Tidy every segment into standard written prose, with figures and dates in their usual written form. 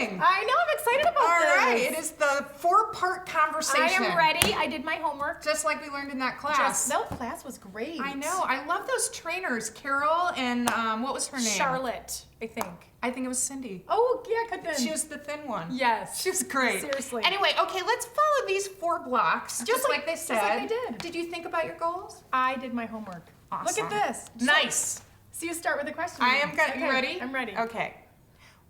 doing? I know, I'm excited about All this. right, it is the 4-part conversation. I am ready. I did my homework. Just like we learned in that class. No, class was great. I know. I love those trainers, Carol and what was her name? Charlotte, I think. I think it was Cindy. Oh, yeah, could have been. She was the thin one. Yes. She was great. Seriously. Anyway, okay, let's follow these 4 blocks, just like they said. Just like they did. Did you think about your goals? I did my homework. Awesome. Look at this. Nice. So you start with the question. I am good. Okay, You ready? I'm ready. Okay.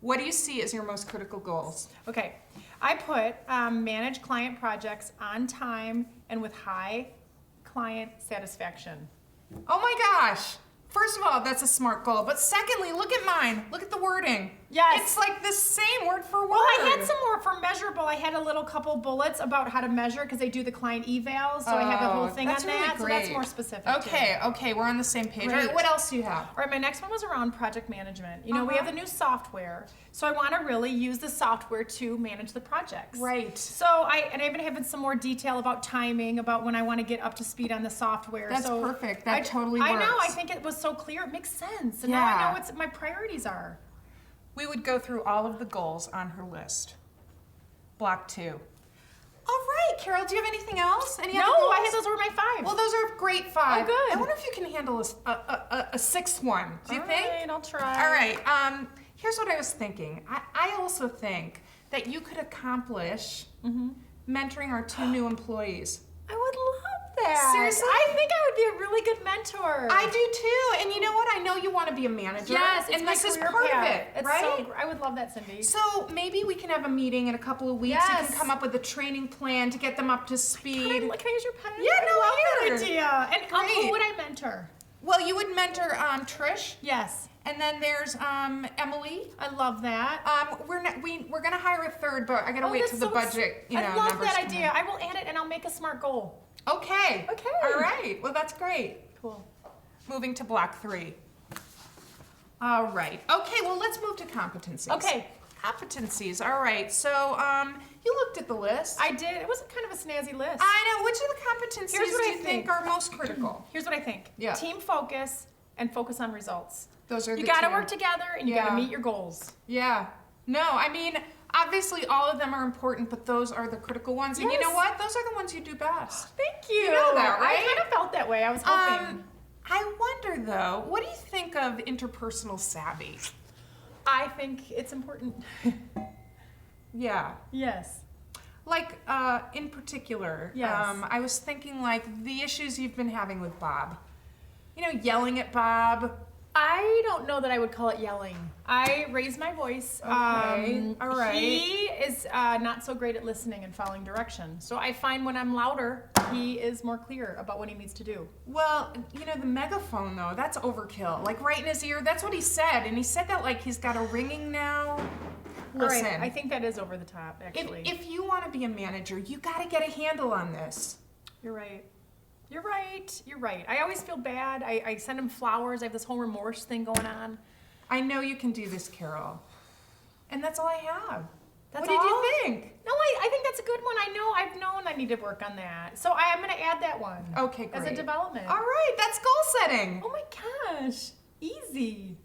What do you see as your most critical goals? Okay. I put manage client projects on time and with high client satisfaction. Oh my gosh. First of all, that's a smart goal. But secondly, look at mine. Look at the wording. Yes. It's like the same word for word. Well, I had some more for measurable. I had a little couple bullets about how to measure because they do the client evals. So I have a whole thing on that's really that. So that's great. more specific. Okay, okay, we're on the same page. All Great. right, what else do you have? All right, my next one was around project management. You know, we have the new software. So I want to really use the software to manage the projects. Right. So I even have some more detail about timing, about when I want to get up to speed on the software. That's so perfect. That totally I know. I works. think it was so clear. It makes sense. And now I Yeah. know what my priorities are. We would go through all of the goals on her list. Block 2. All right, Carol, do you have anything else? Any other No, goals? I had those were my 5. Well, those are great 5. Oh, good. I wonder if you can handle a 6th one. Do you think? All right, I'll try. All right. Here's what I was thinking. I also think that you could accomplish mentoring our 2 new employees. I would love that. Seriously? I think I would be a really good mentor. I do too. And you know what? I know you want to be a manager. Yes, it's and my this is career part path. of it, It's right? I would love that, Cindy. So maybe we can have a meeting in a couple of weeks. You Yes. can come up with a training plan to get them up to Can speed. I use your pen? Yeah, no, I love that here. idea. And who Great. would I mentor? Well, you would mentor Trish, Yes, and then there's Emily. I love that. We're gonna hire a 3rd, but I gotta wait that's till the so budget. I love numbers that come idea. I will add it and I'll make a SMART goal. in. Okay. Okay. All right. Well, that's great. Cool. Moving to block 3. All right. Okay. Well, let's move to competencies. Okay. Competencies. All right. So, you looked at the list. I did. It was kind of a snazzy list. I know. Which of the competencies Here's what do I you think think. are most critical? Here's what I think. Yeah. Team focus and focus on results. Those are You the got to 2. work together and you got Yeah. to meet your goals. Yeah. No, I mean, obviously all of them are important, but those are the critical ones. And you know Yes. what? Those are the ones you do best. Thank you. You know that, right? I kind of felt that way. I was hoping. I wonder though, what do you think of interpersonal savvy? I think it's important. Yeah. Yes. Like, in particular, Yes. I was thinking like the issues you've been having with Bob. You know, yelling at Bob. I don't know that I would call it yelling. I raise my voice. Okay, all right. He is not so great at listening and following direction. So I find when I'm louder, he is more clear about what he needs to do. Well, you know, the megaphone though, that's overkill. Like right in his ear, that's what he said. And he said that like he's got a ringing now. Listen, Right. I think that is over the top, actually. if you want to be a manager, you got to get a handle on this. You're right. You're right. You're right. I always feel bad. I send him flowers. I have this whole remorse thing going on. I know you can do this, Carol. And that's all I have. That's what did all? you think? No, I think that's a good one. I've known I need to work on that. So I'm going to add that one. Okay, great. As a development. All right, that's goal setting. Oh my gosh. Easy.